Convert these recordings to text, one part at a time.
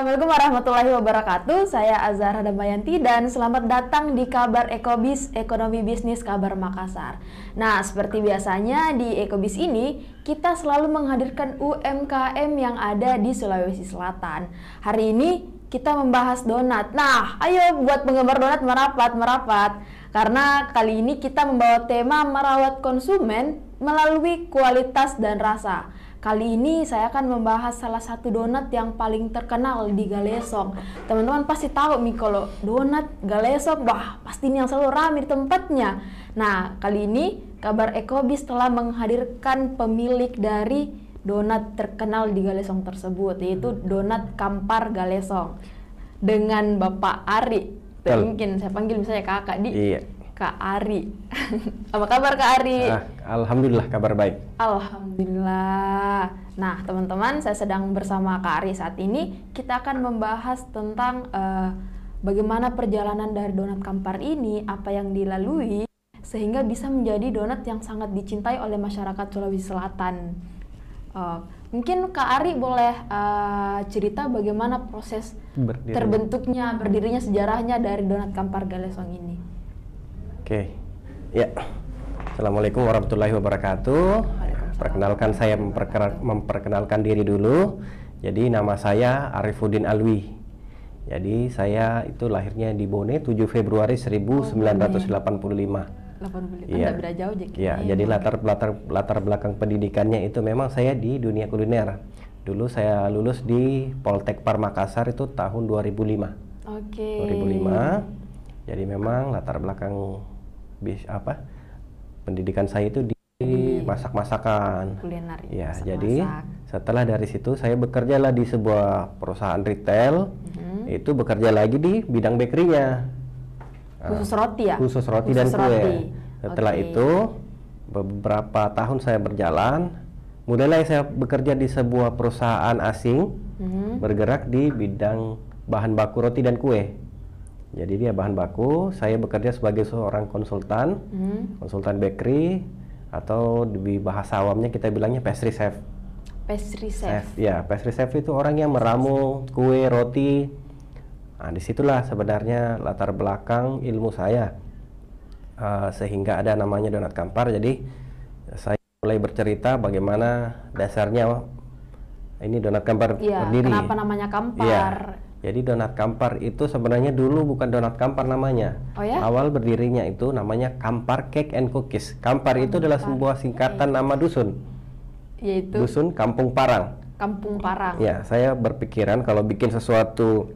Assalamualaikum warahmatullahi wabarakatuh. Saya Azhara Damayanti dan selamat datang di Kabar Ekobis, Ekonomi Bisnis Kabar Makassar. Nah, seperti biasanya di Ekobis ini kita selalu menghadirkan UMKM yang ada di Sulawesi Selatan. Hari ini kita membahas donat. Nah, ayo buat penggemar donat merapat. Karena kali ini kita membawa tema merawat konsumen melalui kualitas dan rasa. Kali ini saya akan membahas salah satu donat yang paling terkenal di Galesong. Teman-teman pasti tahu nih kalau donat Galesong, wah pasti ini yang selalu ramai di tempatnya. Nah, kali ini Kabar Ekobis telah menghadirkan pemilik dari donat terkenal di Galesong tersebut, yaitu donat Kampar Galesong dengan Bapak Ari. Mungkin saya panggil misalnya kakak di. Iya. Kak Ari. Apa kabar Kak Ari? Alhamdulillah kabar baik. Alhamdulillah. Nah teman-teman, saya sedang bersama Kak Ari saat ini. Kita akan membahas tentang bagaimana perjalanan dari donat Kampar ini, apa yang dilalui sehingga bisa menjadi donat yang sangat dicintai oleh masyarakat Sulawesi Selatan. Mungkin Kak Ari boleh cerita bagaimana proses berdirinya sejarahnya dari donat Kampar Galesong ini. Oke, ya. Assalamualaikum warahmatullahi wabarakatuh. Perkenalkan, saya memperkenalkan diri dulu. Jadi nama saya Arifuddin Alwi. Jadi saya itu lahirnya di Bone 7 Februari 1985. 85. Anda beda jauh aja. Ya, jadi latar belakang pendidikannya itu memang saya di dunia kuliner. Dulu saya lulus di Poltek Par Makassar itu tahun 2005. Oke. 2005. Jadi memang latar belakang pendidikan saya itu di masak-masakan. Kuliner. Ya, jadi setelah dari situ saya bekerjalah di sebuah perusahaan retail. Itu bekerja lagi di bidang bakery-nya. Khusus roti ya? Khusus roti dan kue. Setelah itu beberapa tahun saya berjalan, mulailah saya bekerja di sebuah perusahaan asing, bergerak di bidang bahan baku roti dan kue. Jadi dia bahan baku, saya bekerja sebagai seorang konsultan, konsultan bakery, atau di bahasa awamnya kita bilangnya pastry chef. Pastry chef. Ya, pastry chef itu orang yang meramu kue, roti. Nah, disitulah sebenarnya latar belakang ilmu saya, sehingga ada namanya donat Kampar. Jadi saya mulai bercerita bagaimana dasarnya ini donat Kampar berdiri. Kenapa namanya Kampar? Ya. Jadi donat Kampar itu sebenarnya dulu bukan donat Kampar namanya. Oh ya? Awal berdirinya itu namanya Kampar Cake and Cookies. Kampar itu adalah sebuah singkatan nama dusun. Yaitu? Dusun Kampung Parang. Kampung Parang. Ya, saya berpikiran kalau bikin sesuatu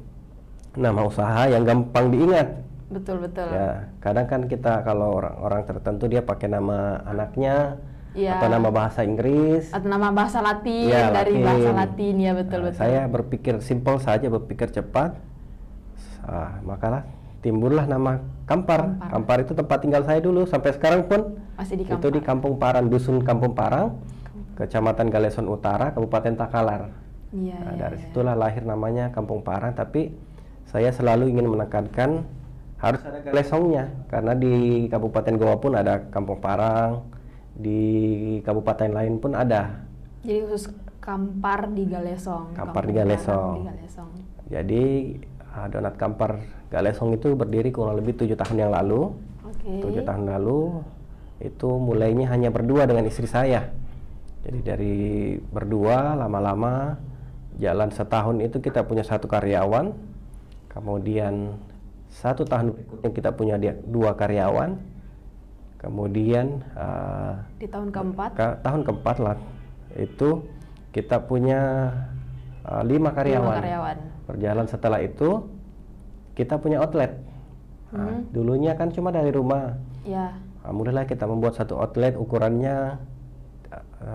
nama usaha yang gampang diingat. Betul. Ya, kadang kan kita kalau orang tertentu dia pakai nama anaknya. Ya. Atau nama bahasa Inggris atau nama bahasa Latin, ya, dari bahasa Latin, ya betul. Saya berpikir simpel saja, berpikir cepat, makalah timbullah nama Kampar. Kampar itu tempat tinggal saya dulu sampai sekarang pun masih di itu di Kampung Parang, dusun Kampung Parang, Kecamatan Galesong Utara, Kabupaten Takalar. Dari situlah lahir namanya Kampung Parang. Tapi saya selalu ingin menekankan harus ada Galesongnya, karena di Kabupaten Goa pun ada Kampung Parang. Di kabupaten lain pun ada. Jadi khusus Kampar di Galesong. Kampar di Galesong. Jadi donat Kampar Galesong itu berdiri kurang lebih 7 tahun yang lalu. 7 tahun lalu itu mulainya hanya berdua dengan istri saya. Jadi dari berdua lama-lama jalan setahun itu kita punya 1 karyawan. Kemudian 1 tahun berikutnya kita punya 2 karyawan. Kemudian di tahun keempat? Tahun keempat lah itu kita punya 5 karyawan. Berjalan setelah itu kita punya outlet. Dulunya kan cuma dari rumah. Ya. Mulailah kita membuat 1 outlet, ukurannya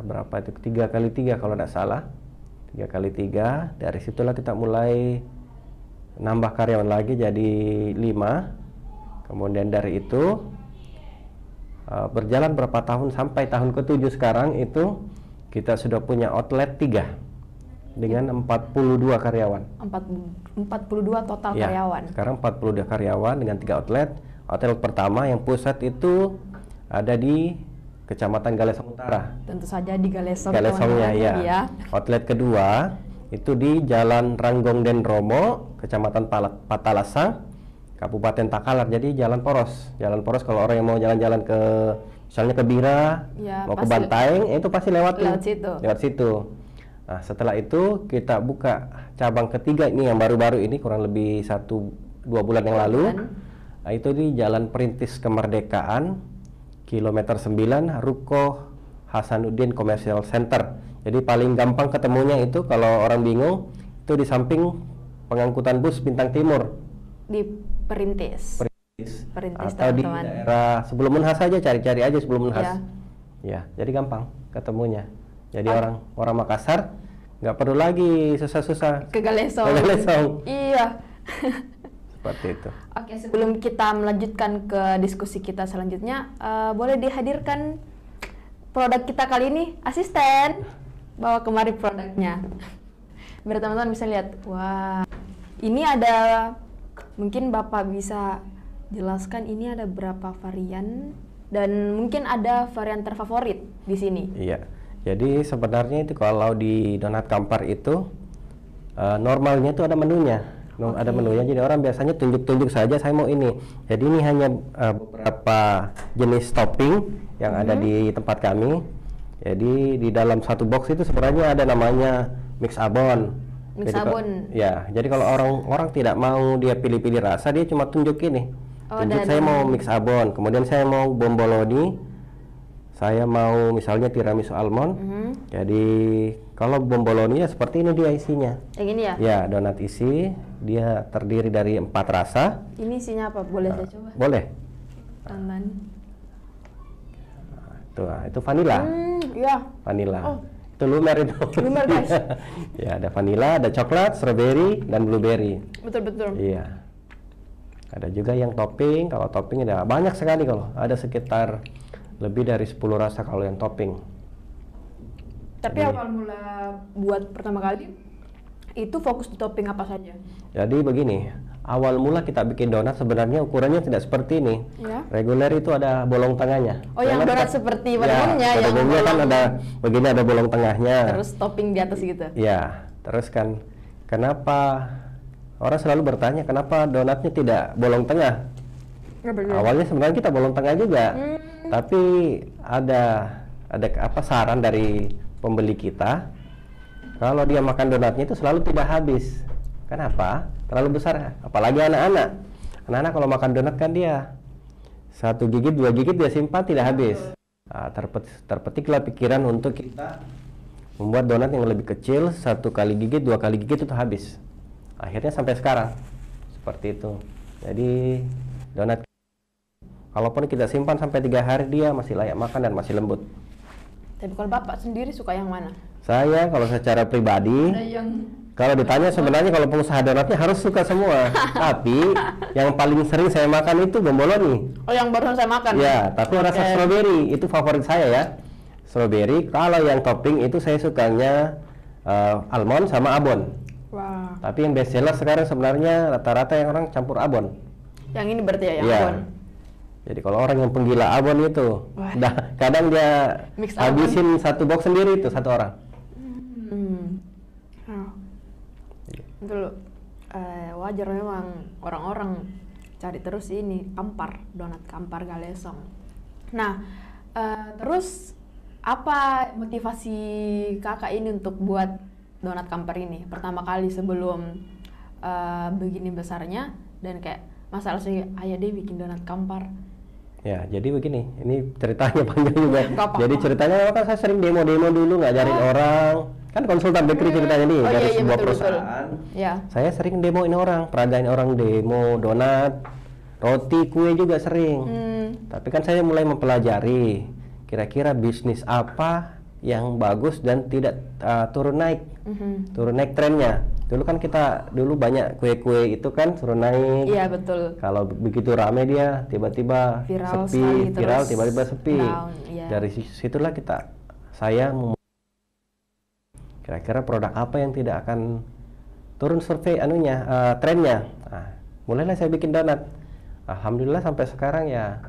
berapa itu, 3x3 kalau tidak salah, 3x3. Dari situlah kita mulai nambah karyawan lagi jadi 5. Kemudian dari itu berjalan berapa tahun sampai tahun ke-7 sekarang itu kita sudah punya outlet 3 dengan 42 karyawan. 42 total karyawan. Sekarang 42 karyawan dengan 3 outlet. Outlet pertama yang pusat itu ada di Kecamatan Galesong Utara. Tentu saja di Galesong. Galesongnya ya. Outlet kedua itu di Jalan Ranggongden Romo, Kecamatan Patalasa, Kabupaten Takalar. Jadi jalan poros. Jalan poros kalau orang yang mau jalan-jalan ke misalnya ke Bira, mau ke Bantaeng, itu pasti lewat situ. Lewat situ. Nah, setelah itu kita buka cabang ketiga ini yang baru-baru ini kurang lebih 1-2 bulan yang lalu. Nah, itu di Jalan Perintis Kemerdekaan, kilometer 9, Ruko Hasanuddin Commercial Center. Jadi paling gampang ketemunya itu kalau orang bingung itu di samping pengangkutan bus Bintang Timur. Di Perintis. Atau di daerah sebelum Unhas aja, cari-cari aja sebelum Unhas. Ya, jadi gampang ketemunya. Jadi orang Makassar nggak perlu lagi susah-susah ke Galesong. Iya. Seperti itu. Oke, sebelum kita melanjutkan ke diskusi kita selanjutnya, boleh dihadirkan produk kita kali ini, asisten. Bawa kemari produknya. Biar teman-teman bisa lihat. Wah, ini ada, mungkin Bapak bisa jelaskan ini ada berapa varian dan mungkin ada varian terfavorit di sini. Iya. Jadi sebenarnya itu kalau di donat kampar itu normalnya itu ada menunya. Ada menunya, jadi orang biasanya tunjuk-tunjuk saja saya mau ini. Jadi ini hanya beberapa jenis topping yang ada di tempat kami. Jadi di dalam satu box itu sebenarnya ada namanya mix abon. Ya, jadi kalau orang tidak mau dia pilih-pilih rasa, dia cuma tunjuk ini. Tunjuk saya mau mix abon, kemudian saya mau bomboloni, saya mau misalnya tiramisu almond. Jadi kalau bomboloni ya seperti ini dia isinya. Yang ini ya? Ya, donat isi, dia terdiri dari 4 rasa. Ini isinya apa? Boleh saya coba? Boleh. Itu vanilla. Iya. Vanilla. Itu lumer itu. Lumer, guys. Ya, ada vanilla, ada coklat, strawberry, dan blueberry. Betul. Iya. Ada juga yang topping. Kalau topping ada banyak sekali kalau. Ada sekitar lebih dari 10 rasa kalau yang topping. Tapi awal mula buat pertama kali itu fokus di topping apa saja? Jadi begini, awal mula kita bikin donat sebenarnya ukurannya tidak seperti ini. Ya. Reguler itu ada bolong tengahnya. Oh, yang donat seperti pada umumnya yang umumnya kan ada begini, ada bolong tengahnya. Terus topping di atas gitu. Ya, terus kan kenapa orang selalu bertanya kenapa donatnya tidak bolong tengah? Awalnya sebenarnya kita bolong tengah juga. Tapi ada saran dari pembeli kita. Kalau dia makan donatnya itu selalu tidak habis. Kenapa? Terlalu besar. Apalagi anak-anak. Anak-anak kalau makan donat kan dia 1 gigit, 2 gigit dia simpan tidak habis. Nah, terpetiklah pikiran untuk kita membuat donat yang lebih kecil, 1 kali gigit, 2 kali gigit itu habis. Akhirnya sampai sekarang seperti itu. Jadi donat kalaupun kita simpan sampai 3 hari dia masih layak makan dan masih lembut. Tapi kalau Bapak sendiri suka yang mana? Saya kalau secara pribadi, kalau ditanya sebenarnya kalau pengusaha donatnya harus suka semua. Tapi yang paling sering saya makan itu bomboloni. Oh, yang barusan saya makan? Ya, tapi rasa strawberry itu favorit saya ya. Strawberry. Kalau yang topping itu saya sukanya almond sama abon. Wah. Tapi yang best seller sekarang sebenarnya rata-rata yang orang campur abon. Yang ini berarti ya, yang abon? Jadi kalau orang yang penggila abon itu, kadang dia habisin 1 box sendiri itu 1 orang. Betul. Wajar memang orang-orang cari terus ini kampar, donat kampar Galesong. Nah, terus apa motivasi kakak ini untuk buat donat kampar ini? Pertama kali sebelum begini besarnya dan kayak masalah sih, ayo deh bikin donat kampar. Ya, jadi begini, ini ceritanya panjang juga. Jadi ceritanya kan saya sering demo-demo dulu ngajarin orang. Kan konsultan bakery ceritanya nih dari sebuah perusahaan. Ya. Saya sering demoin orang, peragain orang demo donat, roti, kue juga sering. Tapi kan saya mulai mempelajari kira-kira bisnis apa yang bagus dan tidak turun naik trennya. Dulu kan kita banyak kue-kue itu kan turun naik. Iya, betul. Kalau begitu rame dia tiba-tiba sepi, viral tiba-tiba sepi. Dari situlah saya kira-kira produk apa yang tidak akan turun survei trennya. Nah, mulailah saya bikin donat. Alhamdulillah sampai sekarang ya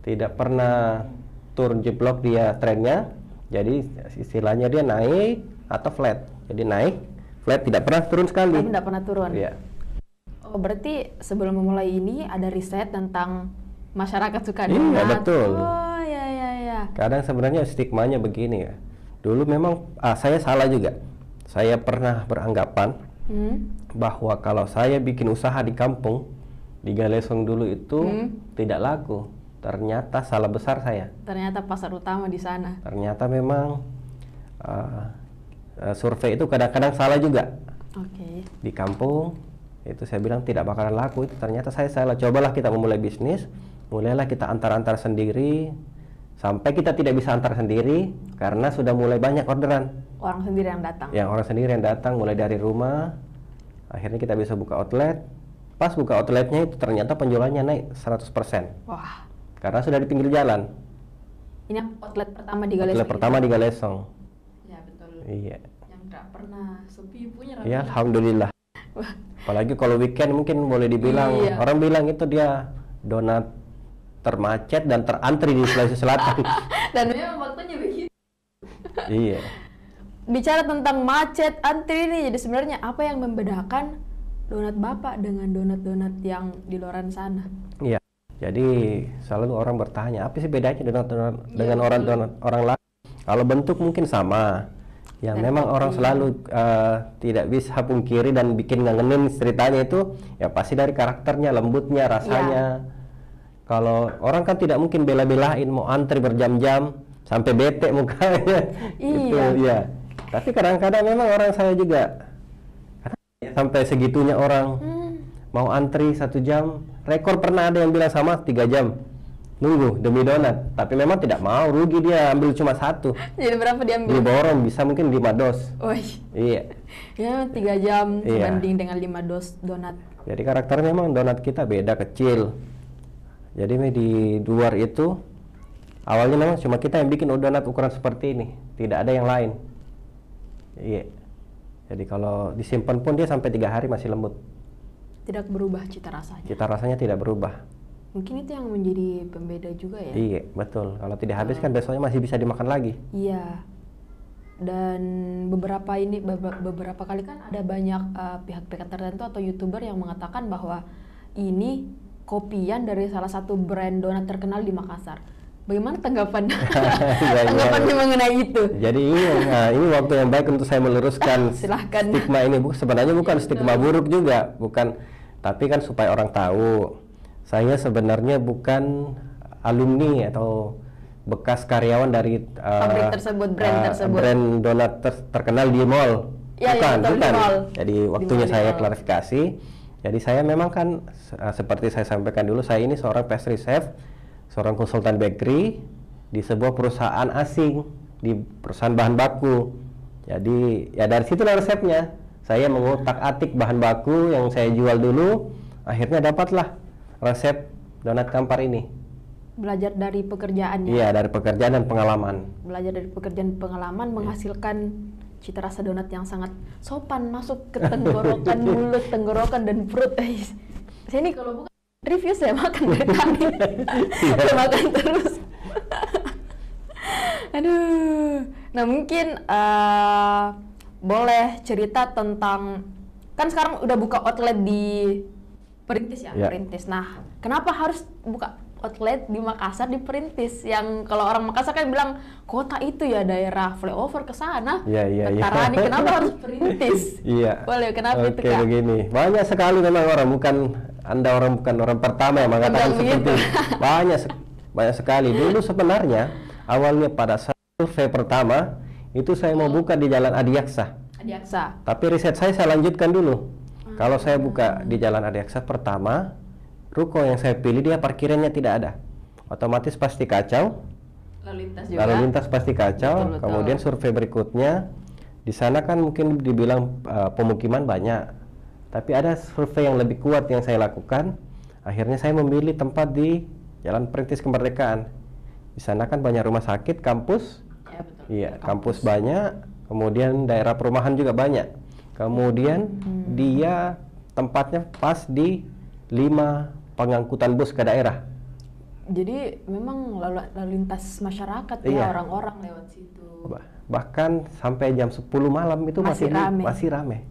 tidak pernah turun jeblok dia trennya. Jadi istilahnya dia naik atau flat. Jadi naik flat, tidak pernah turun sekali. Tidak pernah turun. Iya. Oh, berarti sebelum memulai ini ada riset tentang masyarakat suka donat. Iya, betul. Oh, ya. Kadang sebenarnya stigmanya begini ya. Dulu memang saya salah juga. Saya pernah beranggapan bahwa kalau saya bikin usaha di kampung, di Galesong dulu itu tidak laku. Ternyata salah besar saya. Ternyata pasar utama di sana. Ternyata memang survei itu kadang-kadang salah juga. Oke. Di kampung itu saya bilang tidak bakalan laku, itu ternyata saya salah. Cobalah kita memulai bisnis, mulailah kita antar-antar sendiri, sampai kita tidak bisa antar sendiri karena sudah mulai banyak orderan. Orang sendiri yang datang. Yang orang sendiri yang datang, mulai dari rumah. Akhirnya kita bisa buka outlet. Pas buka outletnya itu ternyata penjualannya naik 100%. Wah. Karena sudah di pinggir jalan. Ini outlet pertama di Galesong. Outlet pertama di Galesong. Ya, betul. Iya. Yang nggak pernah sepi punya. Ya, alhamdulillah. Apalagi kalau weekend mungkin boleh dibilang, orang bilang itu dia donat termacet dan terantri di Sulawesi Selatan. Dan memang waktunya begitu. Iya. Bicara tentang macet, antri ini, jadi sebenarnya apa yang membedakan donat Bapak dengan donat-donat yang di luaran sana? Iya. Jadi selalu orang bertanya, apa sih bedanya donat-donat dengan orang lain? Kalau bentuk mungkin sama. Yang memang orang selalu tidak bisa pungkiri dan bikin ngangenin ceritanya itu ya pasti dari karakternya, lembutnya, rasanya. Kalau orang kan tidak mungkin bela-belain mau antri berjam-jam sampai bete mukanya. Gitu, ya. Tapi kadang-kadang memang orang saya juga sampai segitunya orang mau antri 1 jam. Rekor pernah ada yang bilang sama 3 jam nunggu demi donat, tapi memang tidak mau, rugi dia ambil cuma 1. Jadi berapa dia ambil? Di borong bisa mungkin 5 dos. Iya. Ya 3 jam sebanding dengan 5 dos donat. Jadi karakternya memang donat kita beda, kecil. Jadi di luar itu awalnya memang cuma kita yang bikin donat ukuran seperti ini, tidak ada yang lain. Iya. Jadi kalau disimpan pun dia sampai 3 hari masih lembut. Tidak berubah cita rasanya. Cita rasanya tidak berubah. Mungkin itu yang menjadi pembeda juga ya. Iya, betul. Kalau tidak habis kan besoknya masih bisa dimakan lagi. Iya. Dan beberapa kali kan ada banyak pihak-pihak tertentu atau YouTuber yang mengatakan bahwa ini kopian dari salah satu brand donat terkenal di Makassar. Bagaimana tanggapannya mengenai itu? Jadi ini waktu yang baik untuk saya meluruskan silahkan. Stigma ini. Sebenarnya bukan stigma buruk juga, bukan. Tapi kan supaya orang tahu, saya sebenarnya bukan alumni atau bekas karyawan dari pabrik tersebut, brand tersebut. Brand donat terkenal di mall. Bukan. Mall. Jadi waktunya saya klarifikasi. Jadi saya memang kan seperti saya sampaikan dulu, saya ini seorang pastry chef, seorang konsultan bakery di sebuah perusahaan asing, di perusahaan bahan baku. Jadi ya dari situlah resepnya. Saya mengutak-atik bahan baku yang saya jual dulu, akhirnya dapatlah resep donat kampar ini. Belajar dari pekerjaannya. Iya, dari pekerjaan dan pengalaman. Belajar dari pekerjaan dan pengalaman menghasilkan cita rasa donat yang sangat sopan masuk ke tenggorokan, mulut, tenggorokan dan perut. Saya ini kalau bukan review saya makan dari tadi. Saya makan terus. Aduh. Nah mungkin boleh cerita tentang, kan sekarang udah buka outlet di Perintis ya? Perintis. Nah kenapa harus buka outlet di Makassar, di Perintis? Yang kalau orang Makassar kan bilang kota itu ya daerah flyover ke sana. Tarani, kenapa harus Perintis? Boleh, kenapa itu Kak? Begini, banyak sekali memang orang, bukan orang pertama yang mengatakan seperti itu. Banyak sekali. Dulu sebenarnya awalnya pada survei pertama itu saya mau buka di Jalan Adiaksa. Tapi riset saya lanjutkan dulu. Kalau saya buka di Jalan Adiaksa pertama, ruko yang saya pilih dia parkirannya tidak ada, otomatis pasti kacau. Lalu lintas pasti kacau. Betul. Kemudian survei berikutnya di sana kan mungkin dibilang pemukiman banyak, tapi ada survei yang lebih kuat yang saya lakukan. Akhirnya saya memilih tempat di Jalan Perintis Kemerdekaan. Di sana kan banyak rumah sakit, kampus. Iya, kampus banyak. Kemudian daerah perumahan juga banyak. Kemudian dia tempatnya pas di 5 pengangkutan bus ke daerah. Jadi memang lalu lintas masyarakat ya, orang-orang lewat situ. Bahkan sampai jam 10 malam itu masih rame.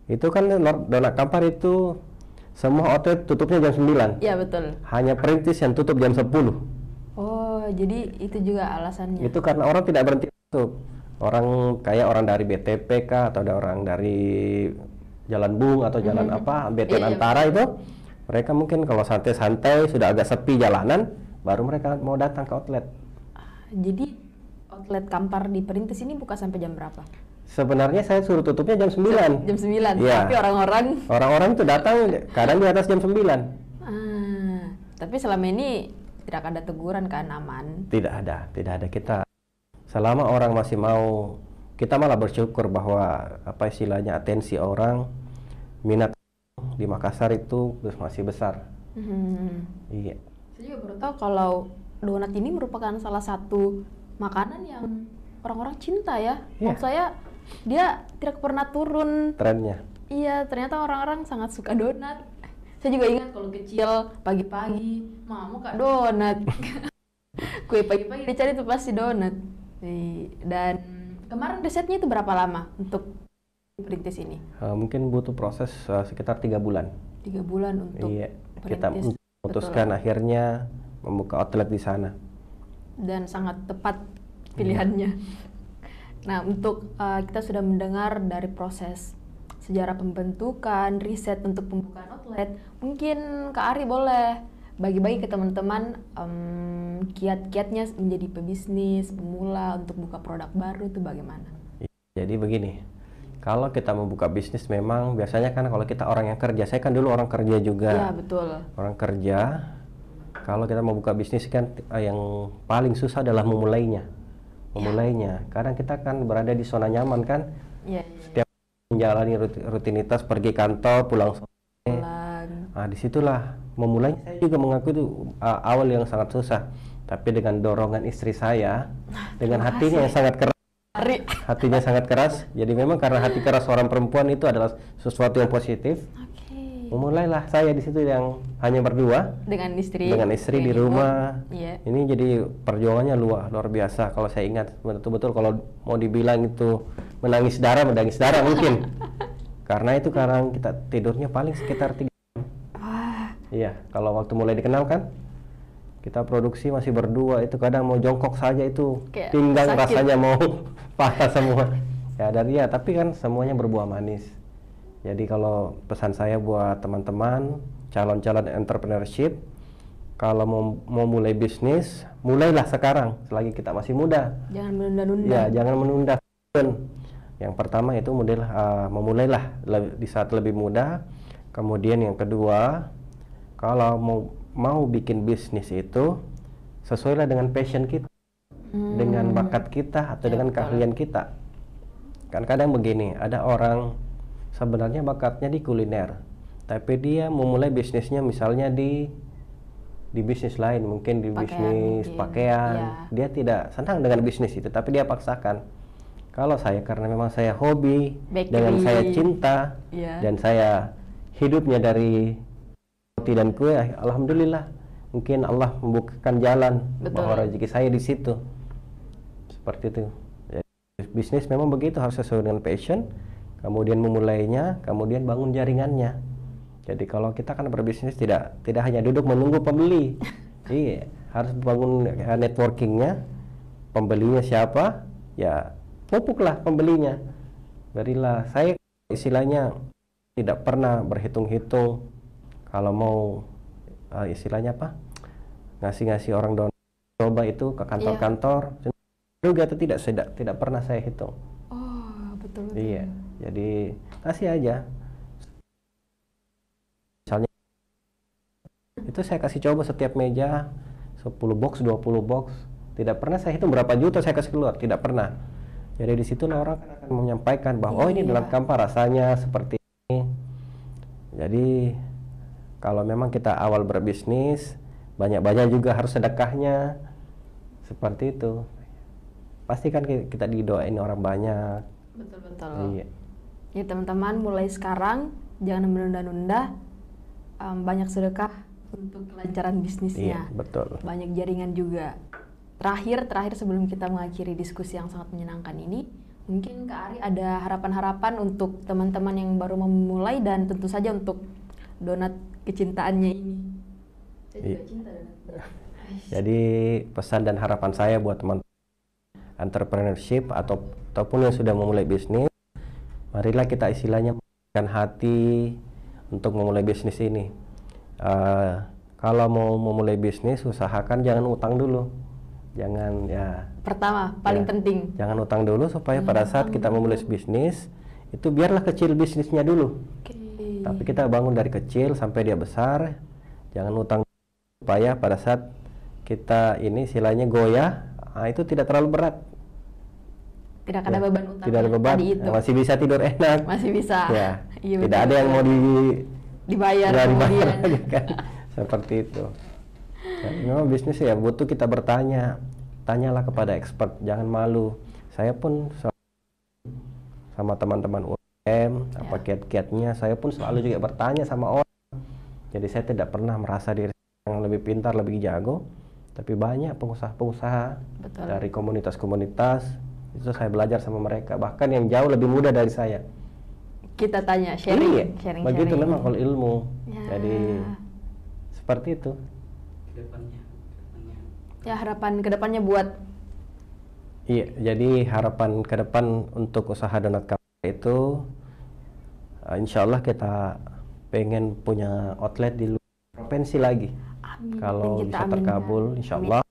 Itu kan Donat Kampar itu semua outlet tutupnya jam 9. Iya, betul. Hanya Perintis yang tutup jam 10. Oh, jadi itu juga alasannya. Itu karena orang tidak berhenti tutup. Orang kayak orang dari BTP kah, atau ada orang dari Jalan Bung atau jalan apa, BTN Antara itu, mereka mungkin kalau santai-santai sudah agak sepi jalanan, baru mereka mau datang ke outlet. Jadi outlet Kampar di Perintis ini buka sampai jam berapa? Sebenarnya saya suruh tutupnya jam 9. Jam 9, ya. Tapi orang-orang itu datang kadang di atas jam 9. Tapi selama ini tidak ada teguran kan, aman? Tidak ada. Kita selama orang masih mau, kita malah bersyukur bahwa apa istilahnya atensi orang, minat di Makassar itu masih besar. Iya. Saya juga baru tahu kalau donat ini merupakan salah satu makanan yang orang-orang cinta ya. Maksud saya dia tidak pernah turun trennya. Iya, ternyata orang-orang sangat suka donat. Saya juga ingat kalau kecil pagi-pagi, mau Kak donat. Kue pagi-pagi dicari tuh pasti donat. Dan kemarin risetnya itu berapa lama untuk Perintis ini? Mungkin butuh proses sekitar 3 bulan. 3 bulan untuk kita memutuskan akhirnya membuka outlet di sana. Dan sangat tepat pilihannya. Nah, untuk kita sudah mendengar dari proses sejarah pembentukan, riset untuk pembukaan outlet, mungkin Kak Ari boleh bagi-bagi ke teman-teman kiat-kiatnya menjadi pebisnis, pemula untuk buka produk baru itu bagaimana? Jadi begini, kalau kita mau buka bisnis memang biasanya kan kalau kita orang yang kerja, saya kan dulu orang kerja juga. Iya, betul. Orang kerja, kalau kita mau buka bisnis kan yang paling susah adalah memulainya. Kadang kita kan berada di zona nyaman kan. Setiap menjalani rutinitas pergi kantor, pulang sore. Nah, disitulah memulainya. Saya juga mengaku itu awal yang sangat susah. Tapi dengan dorongan istri saya, dengan hatinya yang sangat keras. Hatinya sangat keras. Jadi memang karena hati keras seorang perempuan itu adalah sesuatu yang positif. Memulailah saya di situ yang hanya berdua dengan istri di rumah. Ini jadi perjuangannya luar biasa. Kalau saya ingat betul-betul, kalau mau dibilang itu menangis darah mungkin. Karena kita tidurnya paling sekitar 3 jam. Iya, kalau waktu mulai dikenal kan kita produksi masih berdua, itu kadang mau jongkok saja itu pinggang rasanya mau patah semua. Tapi kan semuanya berbuah manis. Jadi kalau pesan saya buat teman-teman calon-calon entrepreneurship, kalau mau mulai bisnis, mulailah sekarang selagi kita masih muda. Jangan menunda-nunda. Ya, jangan menunda. Yang pertama itu memulailah di saat lebih muda. Kemudian yang kedua, kalau mau bikin bisnis itu sesuailah dengan passion kita, dengan bakat kita atau dengan keahlian kita. Kan kadang begini, ada orang sebenarnya bakatnya di kuliner, tapi dia memulai bisnisnya misalnya di bisnis lain, mungkin di bisnis pakaian. Dia tidak senang dengan bisnis itu, tapi dia paksakan. Kalau saya, karena memang saya hobi, dengan saya cinta, dan saya hidupnya dari roti dan kue, alhamdulillah, mungkin Allah membukakan jalan bahwa rezeki saya di situ. Seperti itu. Jadi, bisnis memang begitu, harus sesuai dengan passion. Kemudian memulainya, kemudian bangun jaringannya. Jadi kalau kita kan berbisnis tidak hanya duduk menunggu pembeli. Iya, harus bangun networkingnya. Pembelinya siapa? Ya, pupuklah pembelinya. Berilah. Saya istilahnya tidak pernah berhitung-hitung kalau mau istilahnya apa? Ngasih orang donor coba itu ke kantor-kantor. Juga atau tidak pernah saya hitung. Betul. Iya. Jadi kasih aja. Misalnya itu saya kasih coba setiap meja 10 box, 20 box. Tidak pernah saya hitung berapa juta saya kasih keluar, tidak pernah. Jadi di situ orang akan menyampaikan bahwa ini Donat Kampar rasanya seperti ini. Jadi kalau memang kita awal berbisnis, banyak-banyak juga harus sedekahnya. Seperti itu. Pasti kan kita didoain orang banyak. Betul. Iya. Ya teman-teman, mulai sekarang jangan menunda-nunda, banyak sedekah untuk kelancaran bisnisnya. Iya, betul. Banyak jaringan juga. Terakhir sebelum kita mengakhiri diskusi yang sangat menyenangkan ini, Mungkin Kak Ari ada harapan-harapan untuk teman-teman yang baru memulai dan tentu saja untuk donat kecintaannya ini. Saya juga cinta donat. Jadi pesan dan harapan saya buat teman entrepreneurship ataupun yang sudah memulai bisnis, marilah kita istilahnya membukakan hati untuk memulai bisnis ini. Kalau mau memulai bisnis, usahakan jangan utang dulu. Jangan ya. Pertama, paling penting. Jangan utang dulu supaya pada saat kita memulai bisnis, itu biarlah kecil bisnisnya dulu. Tapi kita bangun dari kecil sampai dia besar. Jangan utang supaya pada saat kita ini istilahnya goyah, itu tidak terlalu berat. Tidak ada beban utang. Tidak ada beban. Masih bisa tidur enak. Masih bisa. Ya. Iya, tidak ada yang mau dibayar kemudian. Kan? Seperti itu. Ya, memang bisnis ya butuh kita bertanya, tanyalah kepada expert, jangan malu. Saya pun sama teman-teman UMKM, apa kiat-kiatnya, saya pun selalu juga bertanya sama orang. Jadi saya tidak pernah merasa diri yang lebih pintar, lebih jago, tapi banyak pengusaha-pengusaha dari komunitas-komunitas itu saya belajar sama mereka, bahkan yang jauh lebih muda dari saya. Kita tanya, sharing. Begitu memang kalau ilmu. Jadi seperti itu. Ya, harapan kedepannya buat. Iya, jadi harapan ke depan untuk usaha donat Kampar itu, insya Allah kita pengen punya outlet di luar provinsi lagi. Amin. Kalau bisa terkabul, insya Allah.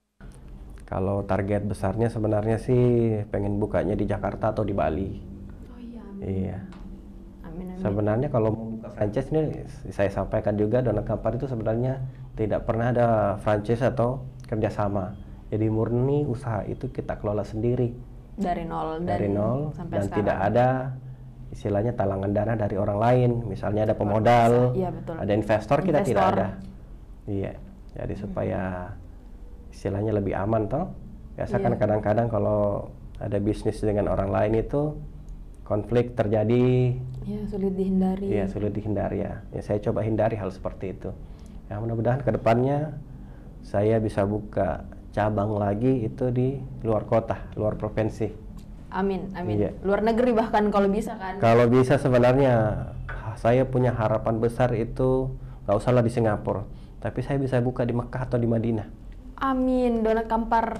Kalau target besarnya sebenarnya sih pengen bukanya di Jakarta atau di Bali. Oh iya. Iya. Amin. Sebenarnya kalau mau buka franchise ini, saya sampaikan juga donat Kampar itu sebenarnya tidak pernah ada franchise atau kerjasama. Jadi murni usaha itu kita kelola sendiri dari nol sampai dan sekarang. Tidak ada istilahnya talangan dana dari orang lain. Misalnya ada pemodal, iya, betul. Ada investor, kita tidak ada. Iya. Jadi supaya istilahnya lebih aman toh. Biasa kan kadang-kadang kalau ada bisnis dengan orang lain itu konflik terjadi. Ya, sulit dihindari. Iya, sulit dihindari ya. Ya saya coba hindari hal seperti itu. Ya mudah-mudahan ke depannya saya bisa buka cabang lagi itu di luar kota, luar provinsi. Amin, amin. Iya. Luar negeri bahkan kalau bisa kan. Kalau bisa sebenarnya saya punya harapan besar itu nggak usahlah di Singapura, tapi saya bisa buka di Mekah atau di Madinah. Amin, donat Kampar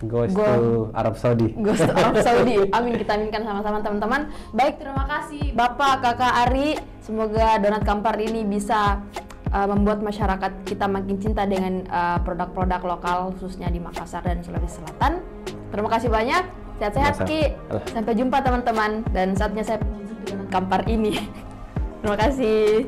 Goes to Arab Saudi. Goes to Arab Saudi. Amin, kita aminkan sama-sama teman-teman. Baik, terima kasih Bapak, Kakak Ari. Semoga donat Kampar ini bisa membuat masyarakat kita makin cinta dengan produk-produk lokal khususnya di Makassar dan Sulawesi Selatan. Terima kasih banyak. Sehat-sehat Ki. Sampai jumpa teman-teman dan saatnya saya mencicipi donat Kampar ini. Terima kasih.